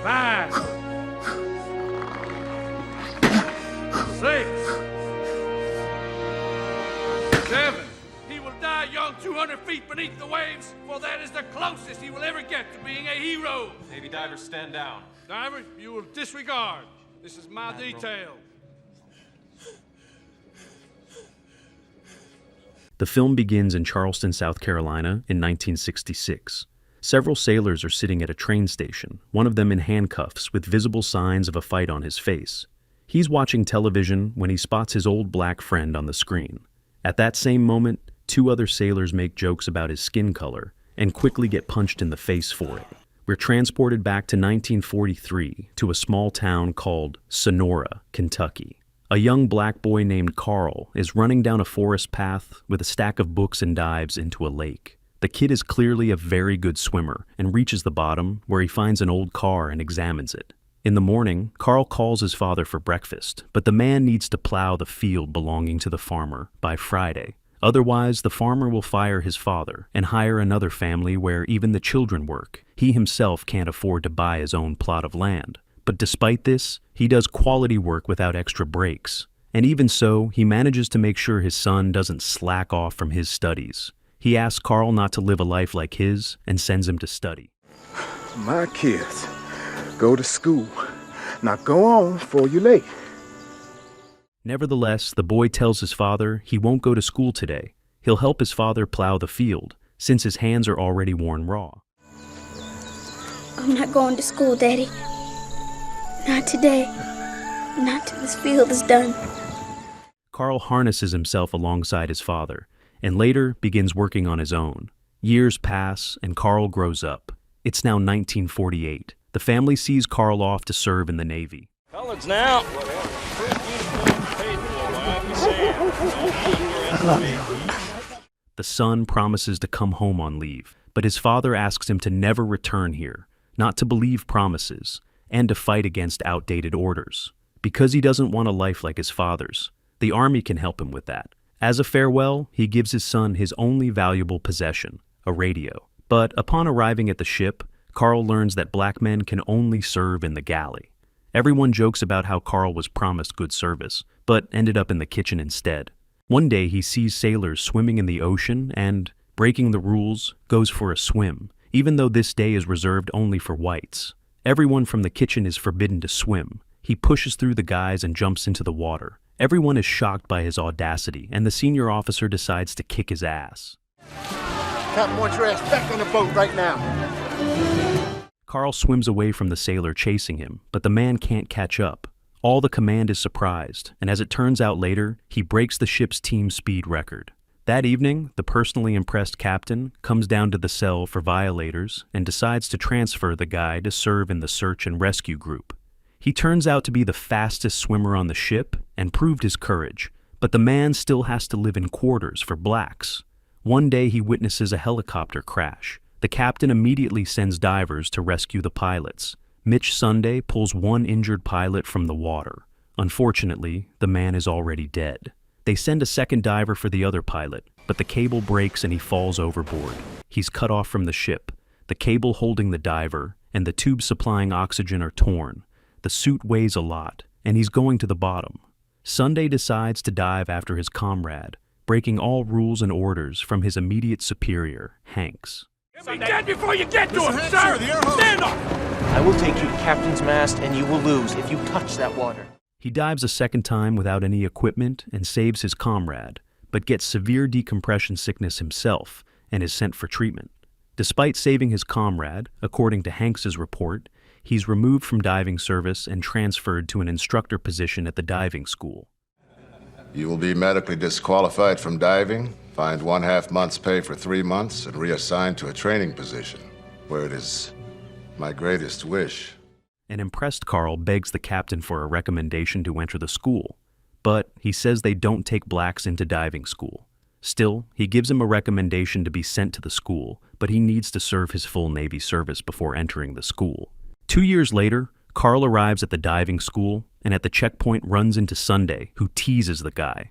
5, 6, 7. He will die young 200 feet beneath the waves, for that is the closest he will ever get to being a hero. Navy divers, stand down. Diver, you will disregard. This is my detail. The film begins in Charleston, South Carolina in 1966. Several sailors are sitting at a train station, one of them in handcuffs with visible signs of a fight on his face. He's watching television when he spots his old black friend on the screen. At that same moment, 2 other sailors make jokes about his skin color and quickly get punched in the face for it. We're transported back to 1943 to a small town called Sonora, Kentucky. A young black boy named Carl is running down a forest path with a stack of books and dives into a lake. The kid is clearly a very good swimmer and reaches the bottom where he finds an old car and examines it. In the morning, Carl calls his father for breakfast, but the man needs to plow the field belonging to the farmer by Friday. Otherwise, the farmer will fire his father and hire another family where even the children work. He himself can't afford to buy his own plot of land. But despite this, he does quality work without extra breaks. And even so, he manages to make sure his son doesn't slack off from his studies. He asks Carl not to live a life like his and sends him to study. My kids, go to school. Now go on before you're late. Nevertheless, the boy tells his father he won't go to school today. He'll help his father plow the field, since his hands are already worn raw. I'm not going to school, Daddy. Not today. Not till this field is done. Carl harnesses himself alongside his father, and later begins working on his own. Years pass, and Carl grows up. It's now 1948. The family sees Carl off to serve in the Navy. Coloreds now. The son promises to come home on leave, but his father asks him to never return here, not to believe promises, and to fight against outdated orders. Because he doesn't want a life like his father's, the Army can help him with that. As a farewell, he gives his son his only valuable possession, a radio. But upon arriving at the ship, Carl learns that black men can only serve in the galley. Everyone jokes about how Carl was promised good service, but ended up in the kitchen instead. One day he sees sailors swimming in the ocean and, breaking the rules, goes for a swim, even though this day is reserved only for whites. Everyone from the kitchen is forbidden to swim. He pushes through the guys and jumps into the water. Everyone is shocked by his audacity, and the senior officer decides to kick his ass. Captain wants your ass back on the boat right now. Carl swims away from the sailor chasing him, but the man can't catch up. All the command is surprised, and as it turns out later, he breaks the ship's team speed record. That evening, the personally impressed captain comes down to the cell for violators and decides to transfer the guy to serve in the search and rescue group. He turns out to be the fastest swimmer on the ship and proved his courage, but the man still has to live in quarters for blacks. One day he witnesses a helicopter crash. The captain immediately sends divers to rescue the pilots. Mitch Sunday pulls one injured pilot from the water. Unfortunately, the man is already dead. They send a second diver for the other pilot, but the cable breaks and he falls overboard. He's cut off from the ship. The cable holding the diver and the tube supplying oxygen are torn. The suit weighs a lot, and he's going to the bottom. Sunday decides to dive after his comrade, breaking all rules and orders from his immediate superior, Hanks. Be dead before you get to him, sir! Stand up! I will take you to captain's mast, and you will lose if you touch that water. He dives a second time without any equipment and saves his comrade, but gets severe decompression sickness himself and is sent for treatment. Despite saving his comrade, according to Hanks's report, he's removed from diving service and transferred to an instructor position at the diving school. You will be medically disqualified from diving, fined 1/2 month's pay for 3 months, and reassigned to a training position, where it is my greatest wish. An impressed Carl begs the captain for a recommendation to enter the school, but he says they don't take blacks into diving school. Still, he gives him a recommendation to be sent to the school, but he needs to serve his full Navy service before entering the school. 2 years later, Carl arrives at the diving school and at the checkpoint runs into Sunday, who teases the guy.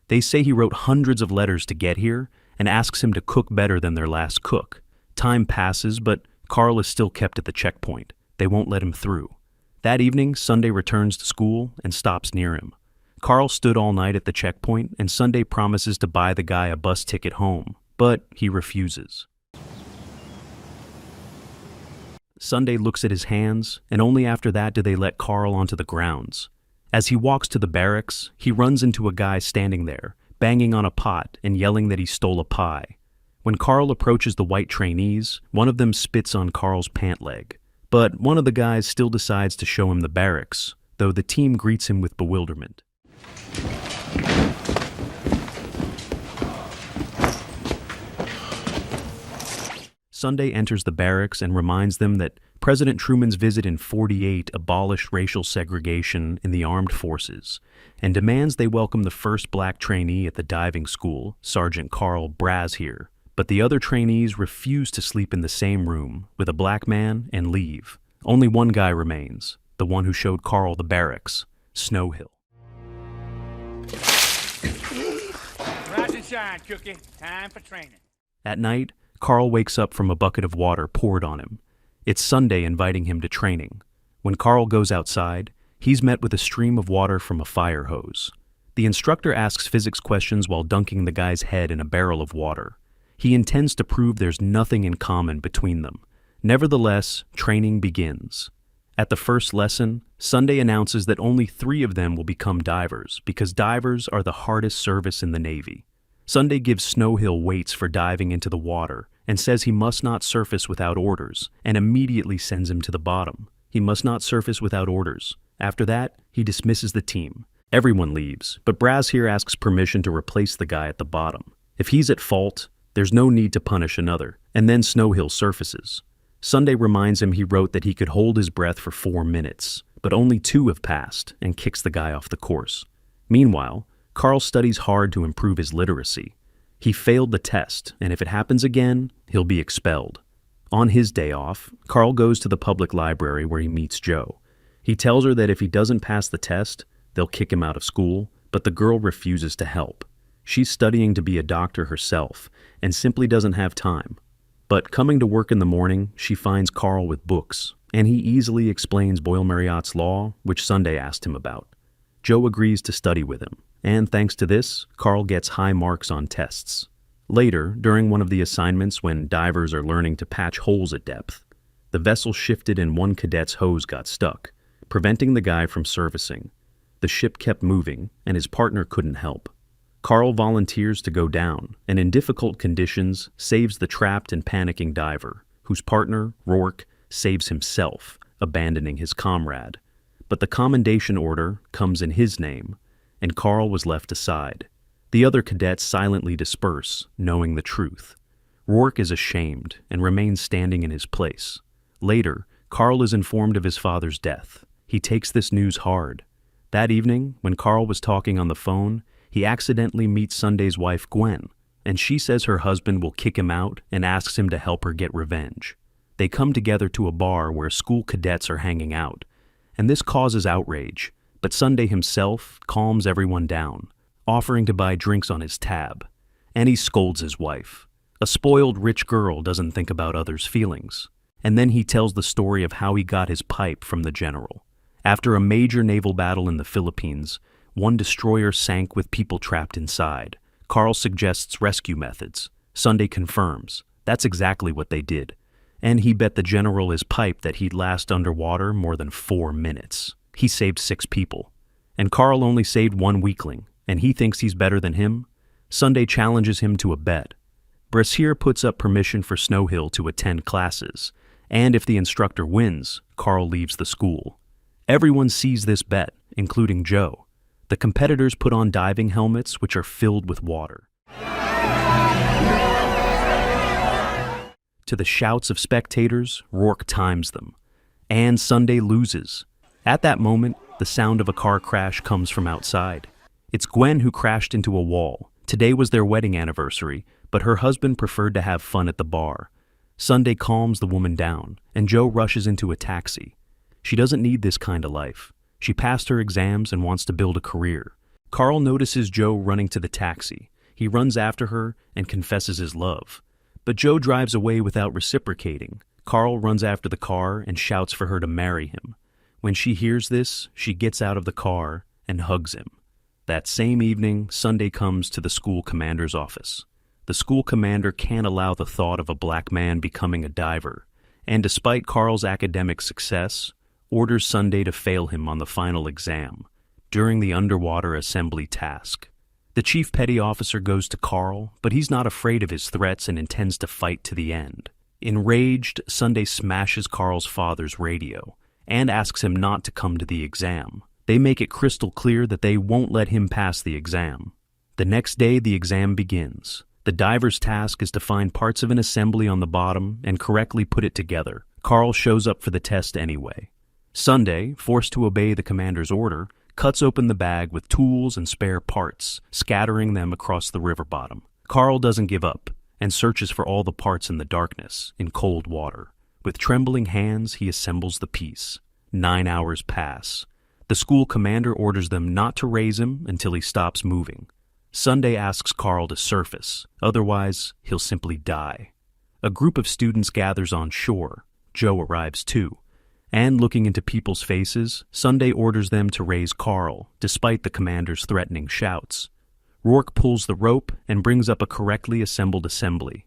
They say he wrote hundreds of letters to get here and asks him to cook better than their last cook. Time passes, but Carl is still kept at the checkpoint. They won't let him through. That evening, Sunday returns to school and stops near him. Carl stood all night at the checkpoint, and Sunday promises to buy the guy a bus ticket home, but he refuses. Sunday looks at his hands, and only after that do they let Carl onto the grounds. As he walks to the barracks, he runs into a guy standing there, banging on a pot and yelling that he stole a pie. When Carl approaches the white trainees, one of them spits on Carl's pant leg. But one of the guys still decides to show him the barracks, though the team greets him with bewilderment. Sunday enters the barracks and reminds them that President Truman's visit in '48 abolished racial segregation in the armed forces and demands they welcome the first black trainee at the diving school, Sergeant Carl Brazier. But the other trainees refuse to sleep in the same room with a black man and leave. Only one guy remains, the one who showed Carl the barracks, Snow Hill. Rise and shine, Cookie. Time for training. At night, Carl wakes up from a bucket of water poured on him. It's Sunday inviting him to training. When Carl goes outside, he's met with a stream of water from a fire hose. The instructor asks physics questions while dunking the guy's head in a barrel of water. He intends to prove there's nothing in common between them. Nevertheless, training begins. At the first lesson, Sunday announces that only 3 of them will become divers because divers are the hardest service in the Navy. Sunday gives Snow Hill weights for diving into the water and says he must not surface without orders, and immediately sends him to the bottom. He must not surface without orders. After that, he dismisses the team. Everyone leaves, but Brazier asks permission to replace the guy at the bottom. If he's at fault, there's no need to punish another, and then Snow Hill surfaces. Sunday reminds him he wrote that he could hold his breath for 4 minutes, but only 2 have passed, and kicks the guy off the course. Meanwhile, Carl studies hard to improve his literacy. He failed the test, and if it happens again, he'll be expelled. On his day off, Carl goes to the public library where he meets Jo. He tells her that if he doesn't pass the test, they'll kick him out of school, but the girl refuses to help. She's studying to be a doctor herself, and simply doesn't have time. But coming to work in the morning, she finds Carl with books, and he easily explains Boyle Marriott's law, which Sunday asked him about. Jo agrees to study with him, and thanks to this, Carl gets high marks on tests. Later, during one of the assignments when divers are learning to patch holes at depth, the vessel shifted and one cadet's hose got stuck, preventing the guy from servicing. The ship kept moving, and his partner couldn't help. Carl volunteers to go down, and in difficult conditions saves the trapped and panicking diver, whose partner, Rourke, saves himself, abandoning his comrade. But the commendation order comes in his name, and Carl was left aside. The other cadets silently disperse, knowing the truth. Rourke is ashamed and remains standing in his place. Later, Carl is informed of his father's death. He takes this news hard. That evening, when Carl was talking on the phone, he accidentally meets Sunday's wife, Gwen, and she says her husband will kick him out and asks him to help her get revenge. They come together to a bar where school cadets are hanging out, and this causes outrage, but Sunday himself calms everyone down, offering to buy drinks on his tab, and he scolds his wife. A spoiled rich girl doesn't think about others' feelings, and then he tells the story of how he got his pipe from the general. After a major naval battle in the Philippines, one destroyer sank with people trapped inside. Carl suggests rescue methods. Sunday confirms. That's exactly what they did. And he bet the general his pipe that he'd last underwater more than 4 minutes. He saved 6 people. And Carl only saved 1 weakling, and he thinks he's better than him. Sunday challenges him to a bet. Brazier puts up permission for Snow Hill to attend classes, and if the instructor wins, Carl leaves the school. Everyone sees this bet, including Jo. The competitors put on diving helmets which are filled with water. To the shouts of spectators, Rourke times them. And Sunday loses. At that moment, the sound of a car crash comes from outside. It's Gwen who crashed into a wall. Today was their wedding anniversary, but her husband preferred to have fun at the bar. Sunday calms the woman down, and Jo rushes into a taxi. She doesn't need this kind of life. She passed her exams and wants to build a career. Carl notices Jo running to the taxi. He runs after her and confesses his love. But Jo drives away without reciprocating. Carl runs after the car and shouts for her to marry him. When she hears this, she gets out of the car and hugs him. That same evening, Sunday comes to the school commander's office. The school commander can't allow the thought of a black man becoming a diver, and despite Carl's academic success, orders Sunday to fail him on the final exam during the underwater assembly task. The chief petty officer goes to Carl, but he's not afraid of his threats and intends to fight to the end. Enraged, Sunday smashes Carl's father's radio and asks him not to come to the exam. They make it crystal clear that they won't let him pass the exam. The next day, the exam begins. The diver's task is to find parts of an assembly on the bottom and correctly put it together. Carl shows up for the test anyway. Sunday, forced to obey the commander's order, cuts open the bag with tools and spare parts, scattering them across the river bottom. Carl doesn't give up and searches for all the parts in the darkness, in cold water. With trembling hands, he assembles the piece. 9 hours pass. The school commander orders them not to raise him until he stops moving. Sunday asks Carl to surface, otherwise he'll simply die. A group of students gathers on shore. Joe arrives too. And looking into people's faces, Sunday orders them to raise Carl, despite the commander's threatening shouts. Rourke pulls the rope and brings up a correctly assembled assembly.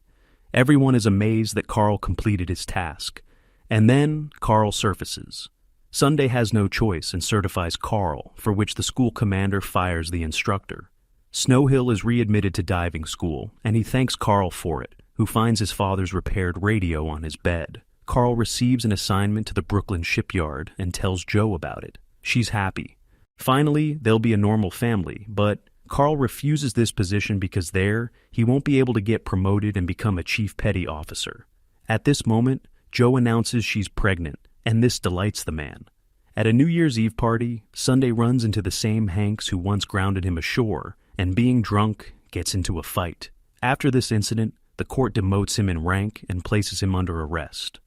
Everyone is amazed that Carl completed his task. And then Carl surfaces. Sunday has no choice and certifies Carl, for which the school commander fires the instructor. Snowhill is readmitted to diving school, and he thanks Carl for it, who finds his father's repaired radio on his bed. Carl receives an assignment to the Brooklyn shipyard and tells Joe about it. She's happy. Finally, they'll be a normal family, but Carl refuses this position because there, he won't be able to get promoted and become a chief petty officer. At this moment, Joe announces she's pregnant, and this delights the man. At a New Year's Eve party, Sunday runs into the same Hanks who once grounded him ashore, and being drunk, gets into a fight. After this incident, the court demotes him in rank and places him under arrest.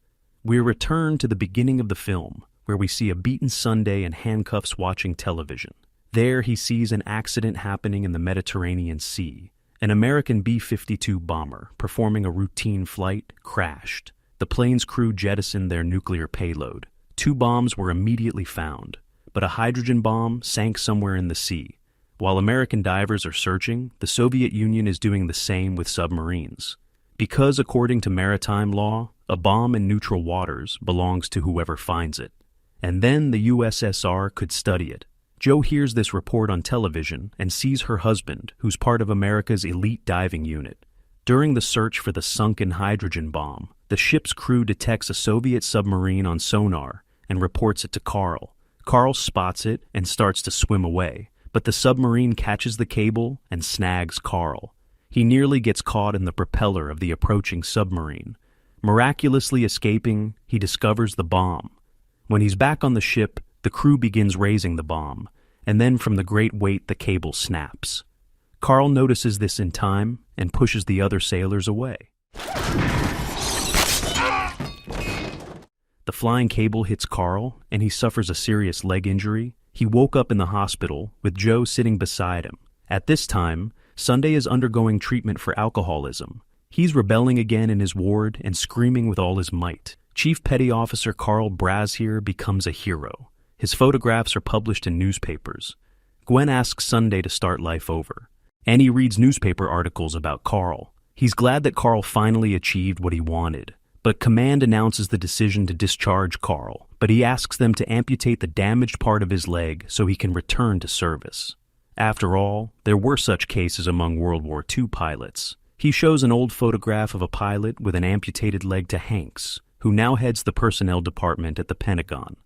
We're returned to the beginning of the film, where we see a beaten Sunday in handcuffs watching television. There he sees an accident happening in the Mediterranean Sea. An American B-52 bomber, performing a routine flight, crashed. The plane's crew jettisoned their nuclear payload. 2 bombs were immediately found, but a hydrogen bomb sank somewhere in the sea. While American divers are searching, the Soviet Union is doing the same with submarines. Because, according to maritime law, a bomb in neutral waters belongs to whoever finds it. And then the USSR could study it. Joe hears this report on television and sees her husband, who's part of America's elite diving unit. During the search for the sunken hydrogen bomb, the ship's crew detects a Soviet submarine on sonar and reports it to Carl. Carl spots it and starts to swim away, but the submarine catches the cable and snags Carl. He nearly gets caught in the propeller of the approaching submarine. Miraculously escaping, he discovers the bomb. When he's back on the ship, the crew begins raising the bomb, and then from the great weight the cable snaps. Carl notices this in time and pushes the other sailors away. The flying cable hits Carl, and he suffers a serious leg injury. He woke up in the hospital, with Joe sitting beside him. At this time, Sunday is undergoing treatment for alcoholism. He's rebelling again in his ward and screaming with all his might. Chief Petty Officer Carl Brazier becomes a hero. His photographs are published in newspapers. Gwen asks Sunday to start life over, and he reads newspaper articles about Carl. He's glad that Carl finally achieved what he wanted, but command announces the decision to discharge Carl, but he asks them to amputate the damaged part of his leg so he can return to service. After all, there were such cases among World War II pilots. He shows an old photograph of a pilot with an amputated leg to Hanks, who now heads the personnel department at the Pentagon.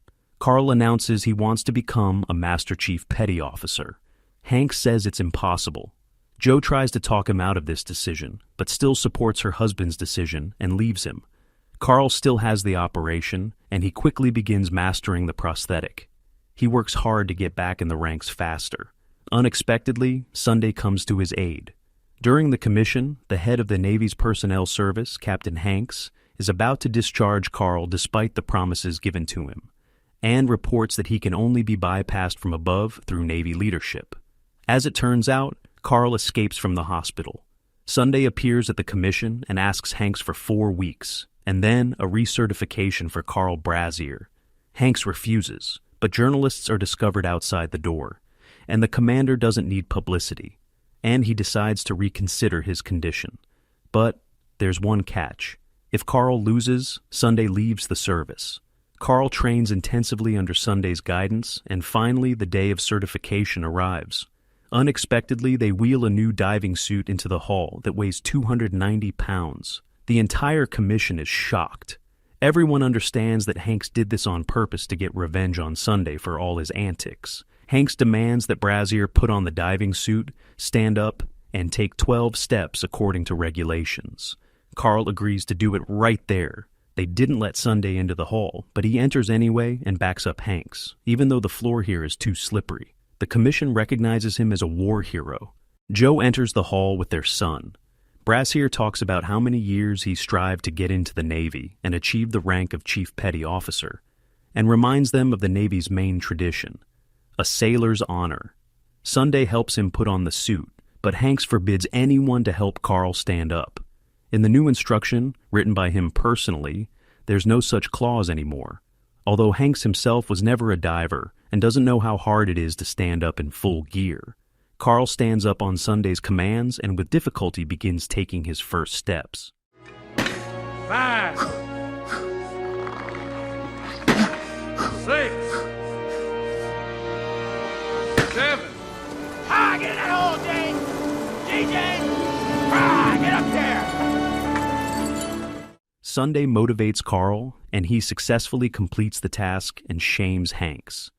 Carl announces he wants to become a Master Chief Petty Officer. Hanks says it's impossible. Joe tries to talk him out of this decision, but still supports her husband's decision and leaves him. Carl still has the operation, and he quickly begins mastering the prosthetic. He works hard to get back in the ranks faster. Unexpectedly, Sunday comes to his aid. During the commission, the head of the Navy's personnel service, Captain Hanks, is about to discharge Carl despite the promises given to him, and reports that he can only be bypassed from above through Navy leadership. As it turns out, Carl escapes from the hospital. Sunday appears at the commission and asks Hanks for 4 weeks. and then a recertification for Carl Brazier. Hanks refuses, but journalists are discovered outside the door, and the commander doesn't need publicity, and he decides to reconsider his condition. But there's one catch. If Carl loses, Sunday leaves the service. Carl trains intensively under Sunday's guidance, and finally the day of certification arrives. Unexpectedly, they wheel a new diving suit into the hall that weighs 290 pounds. The entire commission is shocked. Everyone understands that Hanks did this on purpose to get revenge on Sunday for all his antics. Hanks demands that Brazier put on the diving suit, stand up, and take 12 steps according to regulations. Carl agrees to do it right there. They didn't let Sunday into the hall, but he enters anyway and backs up Hanks, even though the floor here is too slippery. The commission recognizes him as a war hero. Joe enters the hall with their son. Brazier talks about how many years he strived to get into the Navy and achieve the rank of Chief Petty Officer, and reminds them of the Navy's main tradition, a sailor's honor. Sunday helps him put on the suit, but Hanks forbids anyone to help Carl stand up. In the new instruction, written by him personally, there's no such clause anymore. Although Hanks himself was never a diver and doesn't know how hard it is to stand up in full gear, Carl stands up on Sunday's commands and with difficulty begins taking his first steps. 5, 6, 7. Ah, get in that hole, Jane! DJ! Ah, get up there! Sunday motivates Carl, and he successfully completes the task and shames Hanks.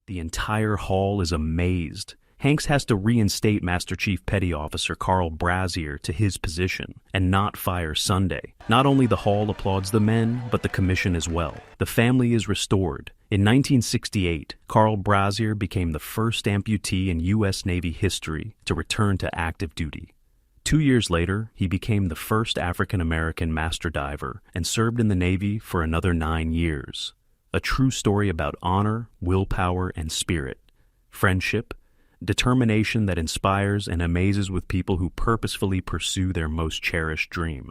The entire hall is amazed. Hanks has to reinstate Master Chief Petty Officer Carl Brazier to his position and not fire Sunday. Not only the hall applauds the men, but the commission as well. The family is restored. In 1968, Carl Brazier became the first amputee in U.S. Navy history to return to active duty. 2 years later, he became the first African-American master diver and served in the Navy for another 9 years. A true story about honor, willpower, and spirit, friendship, determination that inspires and amazes with people who purposefully pursue their most cherished dream.